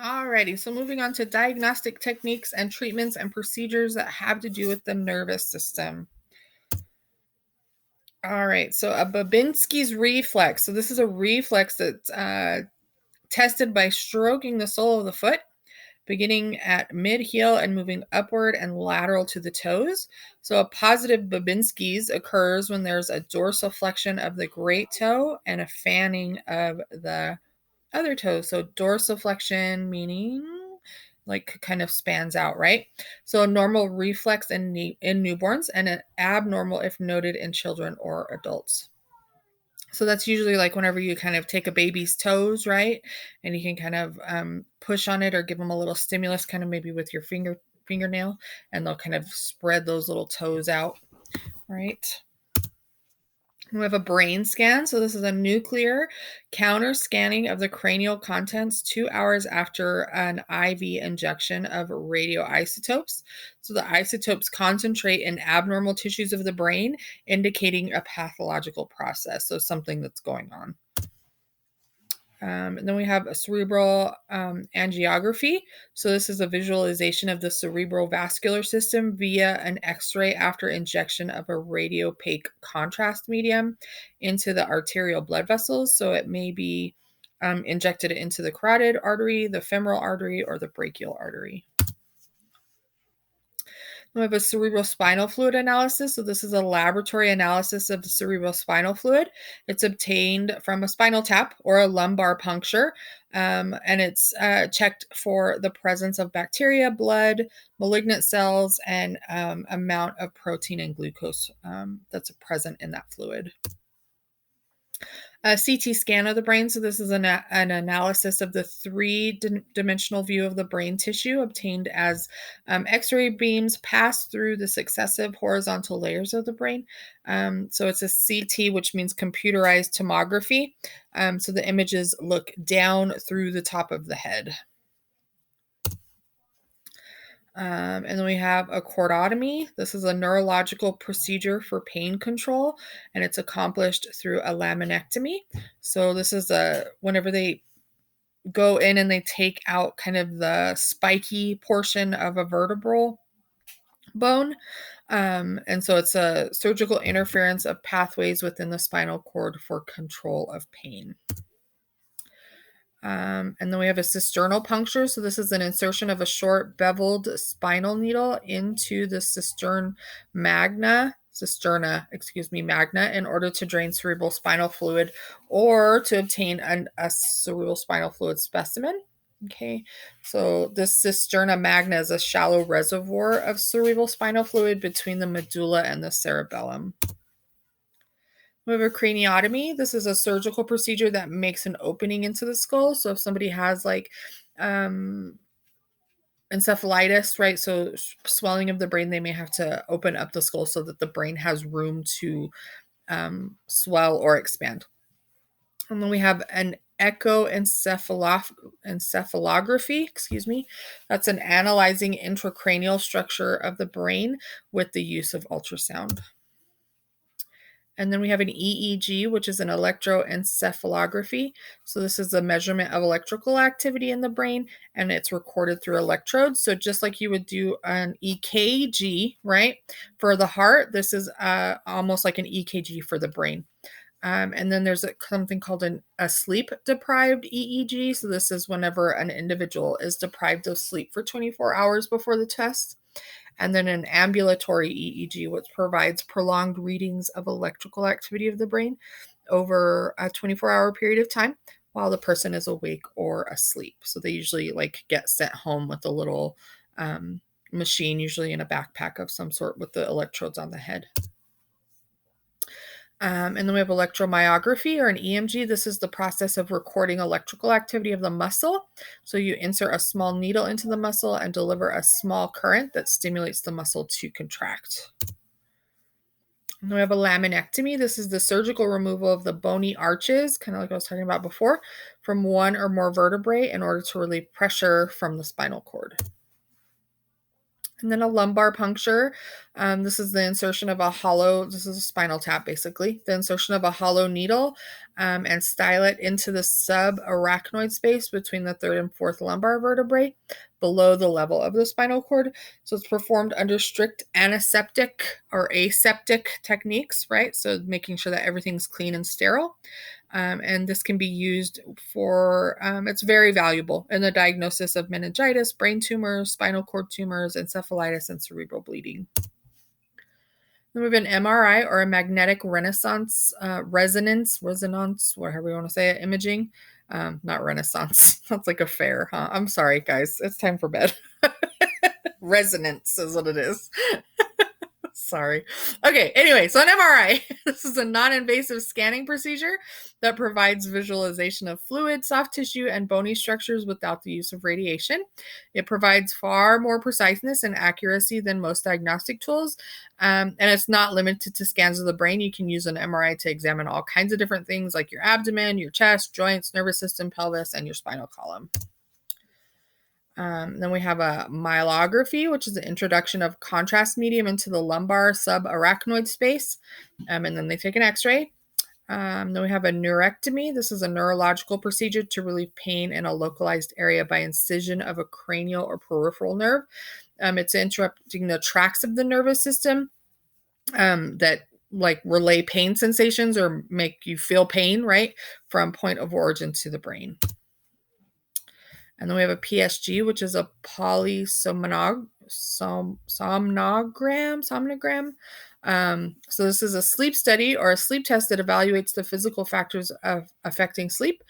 Alrighty, so moving on to diagnostic techniques and treatments and procedures that have to do with the nervous system. All right, so a Babinski's reflex. So this is a reflex that's tested by stroking the sole of the foot, beginning at mid-heel and moving upward and lateral to the toes. So a positive Babinski's occurs when there's a dorsiflexion of the great toe and a fanning of the other toe. So dorsiflexion meaning like kind of spans out, right? So a normal reflex in newborns and an abnormal if noted in children or adults. So that's usually like whenever you kind of take a baby's toes, right? And you can kind of push on it or give them a little stimulus, kind of maybe with your fingernail, and they'll kind of spread those little toes out, right? We have a brain scan. So this is a nuclear counter scanning of the cranial contents 2 hours after an IV injection of radioisotopes. So the isotopes concentrate in abnormal tissues of the brain, indicating a pathological process. So something that's going on. And then we have a cerebral angiography. So this is a visualization of the cerebral vascular system via an X-ray after injection of a radiopaque contrast medium into the arterial blood vessels. So it may be injected into the carotid artery, the femoral artery, or the brachial artery. We have a cerebral spinal fluid analysis. So this is a laboratory analysis of the cerebral spinal fluid. It's obtained from a spinal tap or a lumbar puncture, and it's checked for the presence of bacteria, blood, malignant cells, and amount of protein and glucose that's present in that fluid. A CT scan of the brain. So this is an analysis of the three-dimensional view of the brain tissue obtained as X-ray beams pass through the successive horizontal layers of the brain. So it's a CT, which means computerized tomography. So the images look down through the top of the head. And then we have a cordotomy. This is a neurological procedure for pain control, and it's accomplished through a laminectomy. So this is whenever they go in and they take out kind of the spiky portion of a vertebral bone. And so it's a surgical interference of pathways within the spinal cord for control of pain. And then we have a cisternal puncture. So this is an insertion of a short beveled spinal needle into the cisterna magna in order to drain cerebral spinal fluid or to obtain a cerebral spinal fluid specimen. Okay, so this cisterna magna is a shallow reservoir of cerebral spinal fluid between the medulla and the cerebellum. We have a craniotomy. This is a surgical procedure that makes an opening into the skull. So if somebody has like encephalitis, right? So swelling of the brain, they may have to open up the skull so that the brain has room to swell or expand. And then we have an encephalography, That's an analyzing intracranial structure of the brain with the use of ultrasound. And then we have an EEG, which is an electroencephalography. So this is a measurement of electrical activity in the brain, and it's recorded through electrodes. So just like you would do an EKG, right, for the heart, this is almost like an EKG for the brain. And then there's something called a sleep-deprived EEG. So this is whenever an individual is deprived of sleep for 24 hours before the test. And then an ambulatory EEG, which provides prolonged readings of electrical activity of the brain over a 24-hour period of time while the person is awake or asleep. So they usually like get sent home with a little machine, usually in a backpack of some sort with the electrodes on the head. And then we have electromyography or an EMG. This is the process of recording electrical activity of the muscle. So you insert a small needle into the muscle and deliver a small current that stimulates the muscle to contract. And then we have a laminectomy. This is the surgical removal of the bony arches, kind of like I was talking about before, from one or more vertebrae in order to relieve pressure from the spinal cord. And then a lumbar puncture. This is the insertion of this is a spinal tap basically, the insertion of a hollow needle and style it into the subarachnoid space between the third and fourth lumbar vertebrae below the level of the spinal cord. So it's performed under strict antiseptic or aseptic techniques, right? So making sure that everything's clean and sterile. And this can be used for, it's very valuable in the diagnosis of meningitis, brain tumors, spinal cord tumors, encephalitis, and cerebral bleeding. Then we have an MRI or a magnetic resonance, whatever you want to say it, imaging. Not renaissance. That's like a fair, huh? I'm sorry, guys. It's time for bed. Resonance is what it is. Sorry. Okay, anyway, so an MRI. This is a non-invasive scanning procedure that provides visualization of fluid, soft tissue, and bony structures without the use of radiation. It provides far more preciseness and accuracy than most diagnostic tools, and it's not limited to scans of the brain. You can use an MRI to examine all kinds of different things like your abdomen, your chest, joints, nervous system, pelvis, and your spinal column. Then we have a myelography, which is the introduction of contrast medium into the lumbar subarachnoid space. And then they take an x-ray. Then we have a neurectomy. This is a neurological procedure to relieve pain in a localized area by incision of a cranial or peripheral nerve. It's interrupting the tracts of the nervous system that like relay pain sensations or make you feel pain, right, from point of origin to the brain. And then we have a PSG, which is a polysomnogram. So this is a sleep study or a sleep test that evaluates the physical factors of affecting sleep.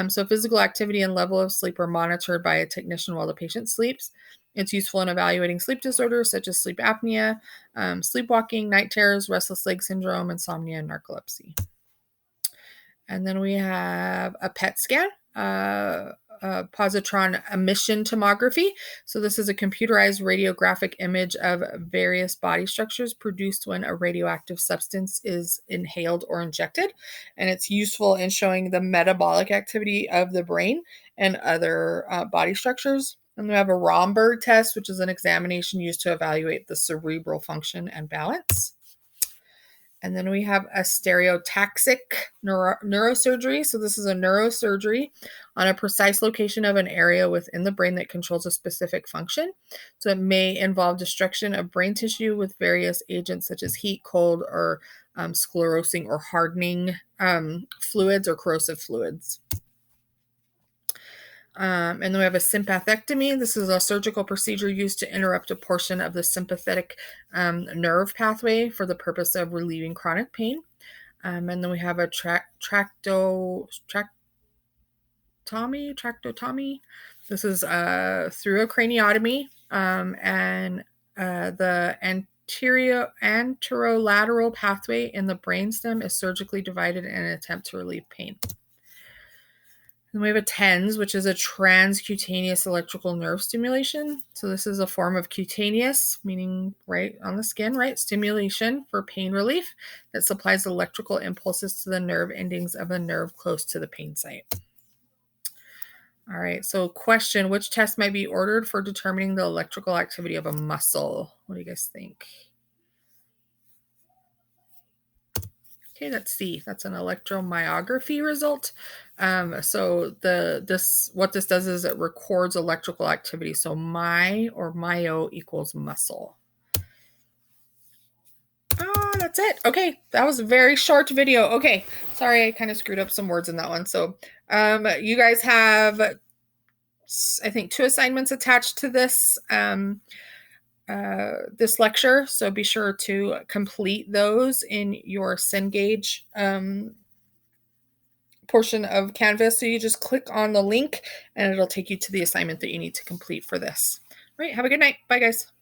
So physical activity and level of sleep are monitored by a technician while the patient sleeps. It's useful in evaluating sleep disorders such as sleep apnea, sleepwalking, night terrors, restless leg syndrome, insomnia, and narcolepsy. And then we have a PET scan. Positron emission tomography. So this is a computerized radiographic image of various body structures produced when a radioactive substance is inhaled or injected. And it's useful in showing the metabolic activity of the brain and other body structures. And we have a Romberg test, which is an examination used to evaluate the cerebral function and balance. And then we have a stereotaxic neurosurgery. So this is a neurosurgery on a precise location of an area within the brain that controls a specific function. So it may involve destruction of brain tissue with various agents such as heat, cold, or sclerosing or hardening fluids or corrosive fluids. And then we have a sympathectomy. This is a surgical procedure used to interrupt a portion of the sympathetic nerve pathway for the purpose of relieving chronic pain. And then we have a tractotomy. This is through a craniotomy, and the anterolateral pathway in the brainstem is surgically divided in an attempt to relieve pain. And we have a TENS, which is a transcutaneous electrical nerve stimulation. So this is a form of cutaneous, meaning right on the skin, right? Stimulation for pain relief that supplies electrical impulses to the nerve endings of a nerve close to the pain site. All right, so question, which test might be ordered for determining the electrical activity of a muscle? What do you guys think? Okay, that's C. That's an electromyography result. So what this does is it records electrical activity. So myo equals muscle. That's it. Okay, that was a very short video. Okay, sorry, I kind of screwed up some words in that one. So you guys have, I think, 2 assignments attached to this this lecture, so be sure to complete those in your Cengage portion of Canvas. So you just click on the link and it'll take you to the assignment that you need to complete for this. All right, have a good night. Bye, guys.